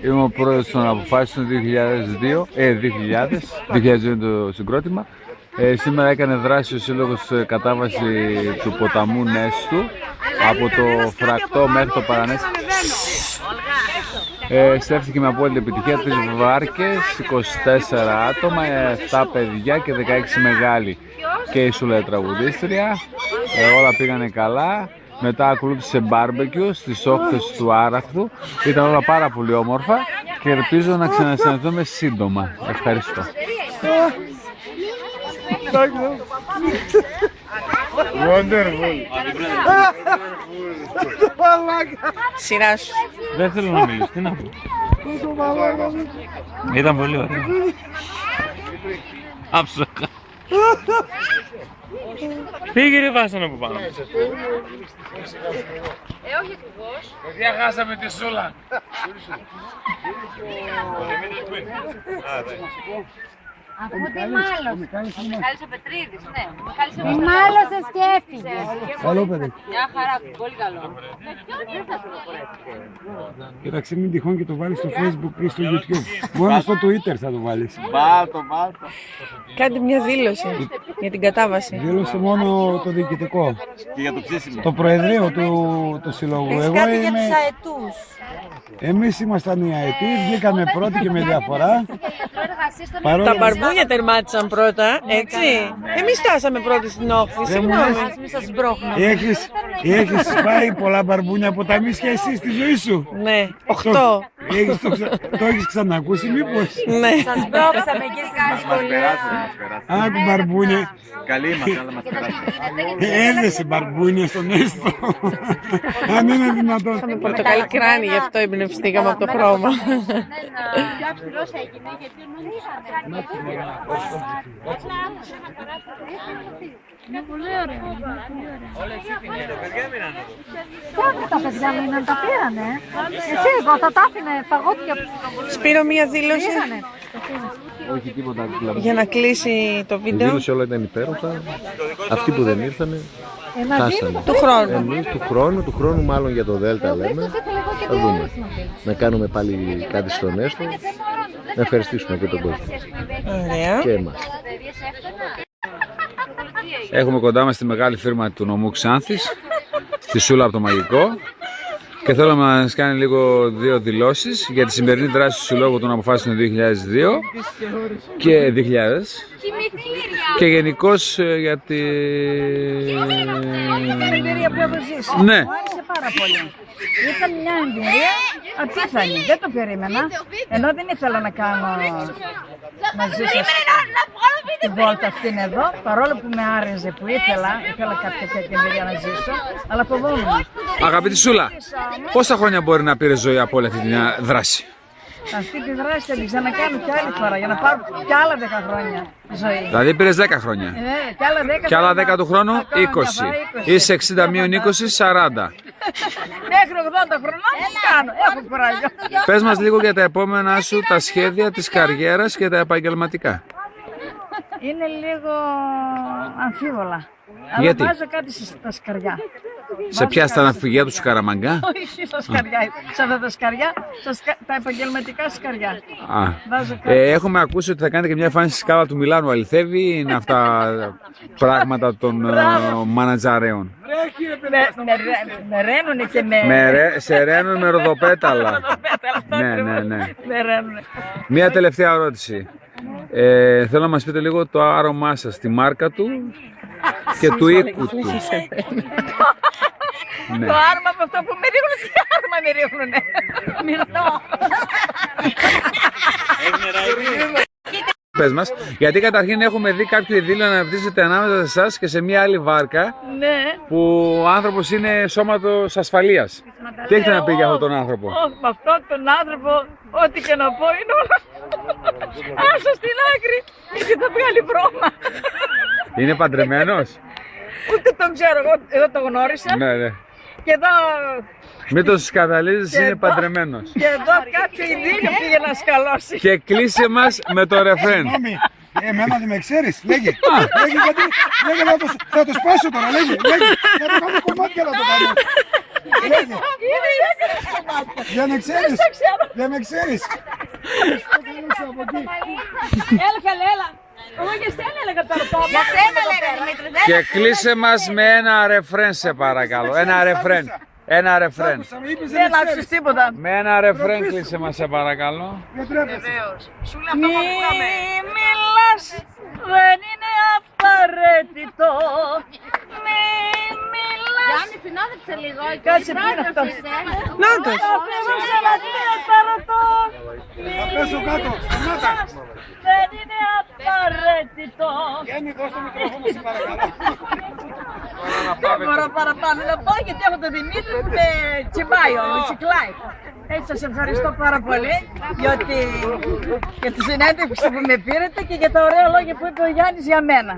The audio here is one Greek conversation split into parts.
Είμαι ο πρόεδρος των αποφάσεων 2002 το συγκρότημα. Σήμερα έκανε δράση ο Σύλλογος κατάβαση του ποταμού Νέστου από το Φρακτό μέχρι το Παρανέσι. Στέφθηκε με απόλυτη επιτυχία 3 βάρκες, 24 άτομα, 7 παιδιά και 16 μεγάλοι. Και η Σούλα η τραγουδίστρια, όλα πήγανε καλά. Μετά ακολούθησε μπάρμπεκιου στις όχθες του Άραχθου. Ήταν όλα πάρα πολύ όμορφα και ελπίζω να ξανασυναντηθούμε σύντομα. Ευχαριστώ. Σειρά σου. Δεν θέλω να μιλήσω, τι να πω. Ήταν πολύ ωραίο. Άψογα. Φύγε ρε Βάσανο από πάνω. Όχι ακριβώς. Παιδιά, χάσαμε τη Σούλα. Αφού τι μάλωσε. Ο Μιχάλης ο Πετρίδης, ναι. Τι μάλωσες και έφυγε. Καλό παιδί. Μια χαρά, πολύ καλό. Κοίταξε, μην τυχόν και το βάλεις στο Facebook ή στο YouTube. Μόνο στο Twitter θα το βάλεις. Βάλτο. Κάντε μια δήλωση για την κατάβαση. Δήλωσε μόνο το διοικητικό. Και για το ψήσιμο. Το Προεδρείο του Συλλόγου. Εγώ Κάτι για είμαι... τους αετούς. Εμείς ήμασταν οι αετοί, βγήκαμε πρώτοι και με διαφορά. Παρόλο Τα που μπαρμπούνια τερμάτισαν πρώτα, έτσι. Εμείς φτάσαμε πρώτοι στην όχθη, συγγνώμη. έχεις φάει πολλά μπαρμπούνια από τα μίσια εσύ στη ζωή σου. Ναι, 8. Το έχεις ξανακούσει μήπως? Ναι. Σας μπρόξαμε και στη σχολεία. Άκου μπαρμπούνια. Καλή είμαστε, αλλά μας περάσει. Έδεσε μπαρμπούνια στον έστω. Αν είναι δυνατόν. Είχαμε πορτοκαλί κράνη, γι' αυτό εμπνευστήκαμε από το χρώμα. Είναι πολύ ωραίο. Τα παιδιά μείναν, τα πήρανε. Εσύ εγώ θα τα άφηνε, φαγώθηκε. Σπύρο, μια δήλωση Όχι τίποτα. για να κλείσει το Η βίντεο δήλωση όλα ήταν υπέροχα. Αυτοί που δεν ήρθανε, χάσανε. του χρόνου. Εμείς του χρόνου μάλλον για το Δέλτα λέμε, θα δούμε. Να κάνουμε πάλι κάτι στον Έστω, να ευχαριστήσουμε και τον κόσμο. Ωραία. Και εμάς. Έχουμε κοντά μας τη μεγάλη φίρμα του νομού Ξάνθης, τη Σούλα από το Μαγικό, και θέλω να μας κάνει λίγο 2 δηλώσεις για τη σημερινή δράση του Συλλόγου των Αποφάσεων 2002 και 2000 και γενικώς για τη... εμπειρία που έχω ζήσει. Ναι. Μου άρεσε πάρα πολύ. Ήταν μια εμπειρία απίθανη. Δεν το περίμενα. Ενώ δεν ήθελα να κάνω να ζήσω τη βόλτα αυτήν εδώ. Παρόλο που με άρεσε που ήθελα κάποια τέτοια εμπειρία να ζήσω. Αλλά φοβόμουν. Αγαπητή Σούλα, πόσα χρόνια μπορεί να πήρε ζωή από όλη αυτή τη δράση? Αυτή τη δράση θα την ξανακάνω κι άλλη φορά για να πάρω κι άλλα 10 χρόνια ζωή. Δηλαδή πήρες 10 χρόνια. Κι άλλα 10, Και άλλα 10 του χρόνου 20. Είσαι 60 μείον 20, 40. Μέχρι 80 χρονών κάνω. Έχω κουράγιο. Πες μας λίγο για τα επόμενα σου, τα σχέδια της καριέρας και τα επαγγελματικά. Είναι λίγο αμφίβολα. Γιατί? Αλλά βάζω κάτι στα σκαριά. Σε ποια, στα ναυπηγεία του Σκαραμαγκά? Όχι στα σκαριά. Σε αυτά τα σκαριά, τα επαγγελματικά σκαριά. Βάζω κάτι. Έχουμε ακούσει ότι θα κάνετε και μια εμφάνιση στη σκάλα του Μιλάνου. Αληθεύει ή είναι αυτά πράγματα των μανατζαρέων? Με ρένουνε και με... Σε ρένουν με ροδοπέταλα. Ναι. Μια τελευταία ερώτηση. Θέλω να μας πείτε λίγο το άρωμά σας, τη μάρκα του και του οίκου του. Ναι. Το άρμα από αυτό που με ρίχνουν, τι άρμα με ρίχνουνε. Μυρτό. Πες μας, γιατί καταρχήν έχουμε δει κάποιο ειδήλιο να αναπτύσσεται ανάμεσα σε εσάς και σε μια άλλη βάρκα, Ναι. που ο άνθρωπος είναι σώματος ασφαλείας. Τι έχετε να πει για αυτόν τον άνθρωπο? Με αυτόν τον άνθρωπο, ό,τι και να πω είναι όλα. Άσο στην άκρη, γιατί θα βγάλει βρώμα. Είναι παντρεμένος? Ούτε τον ξέρω, εγώ το γνώρισα. Ναι. Και εδώ... Μην τον σκανδαλίζεις, είναι παντρεμένος. Και εδώ κάποιο ειδήλιο πήγε να σκαλώσει. Και κλείσε μας με το ρεφρέν. Εμένα δεν με ξέρεις, λέγε. Λέγε γιατί θα το σπάσω τώρα, λέγε. Θα το κάνω κομμάτια να το κάνω. Δεν με ξέρεις. Δεν ξέρω. Δεν με ξέρεις. Έλα καλέ, έλα. Εγώ για σένα έλεγα τώρα το Για σένα λέει ρε Δημήτρη. δεν Και είναι κλείσε μας με ένα ρεφρέν σε παρακαλώ. Ένα ρεφρέν. Ένα ρεφρέν. Άκουσα, με είπες, Δεν με άκουσες ξέρεις. τίποτα. Με ένα ρεφρέν κλείσε μας σε παρακαλώ. Δεν τρέπεσαι. Μη μιλάς, δεν είναι απαραίτητο. Μη μιλάς. Γιάννη, συνόδεψε λίγο. Κάτσε, ποιο είναι αυτό? Νάτος. Αφήνω ένα τέταρτο. Μη Θα πέσω κάτω. Σταμάτα. μιλάς, δεν είναι απαραίτητο. Γιάννη, δώσ' το μικρόφωνο σε παρακαλώ. Δεν μπορώ παραπάνω να πω γιατί έχω τον Δημήτρη που είναι τσιμπάει όλο, τσικλάει. Έτσι σας ευχαριστώ πάρα πολύ για τη συνέντευξη που με πήρατε και για τα ωραία λόγια που είπε ο Γιάννης για μένα.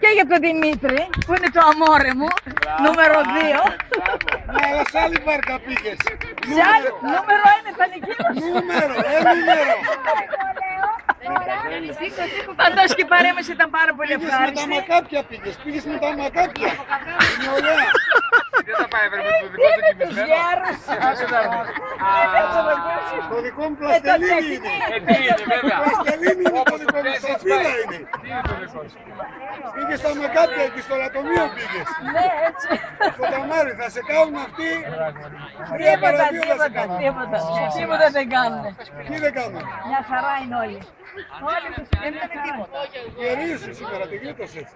Και για τον Δημήτρη που είναι το αμόρε μου, νούμερο 2. Ναι, αλλά σε άλλη βάρκα πήγες. Σε άλλο, νούμερο 1 ήταν εκεί. Νούμερο. Πάντως και η παρέμβαση ήταν πάρα πολύ Πήγες με τα ευχάριστη. μακάπια πήγες με τα μακάπια. Είναι ωραία. Δεν θα πάει βέβαια το δικό σου κοιμισμένο. Γέρος. Το δικό μου πλαστελίνι είναι. Τι είναι βέβαια. Πλαστελίνι είναι το δικό μου, σοφίλα είναι. Τι είναι το δικό σου. Πήγες στα μακάπια εκεί, στο λατομείο πήγες. Ναι, έτσι. Στο ταμάρι, θα σε κάνουν αυτοί. 3 παρά 2 θα σε κάνουν. Τίποτα δεν κάνουν. Τι δεν κάνουν. Μια χαρά είναι όλοι. Όλοι δεν είναι τίποτα. Γερίζεις σήμερα, τη γλίτωσες.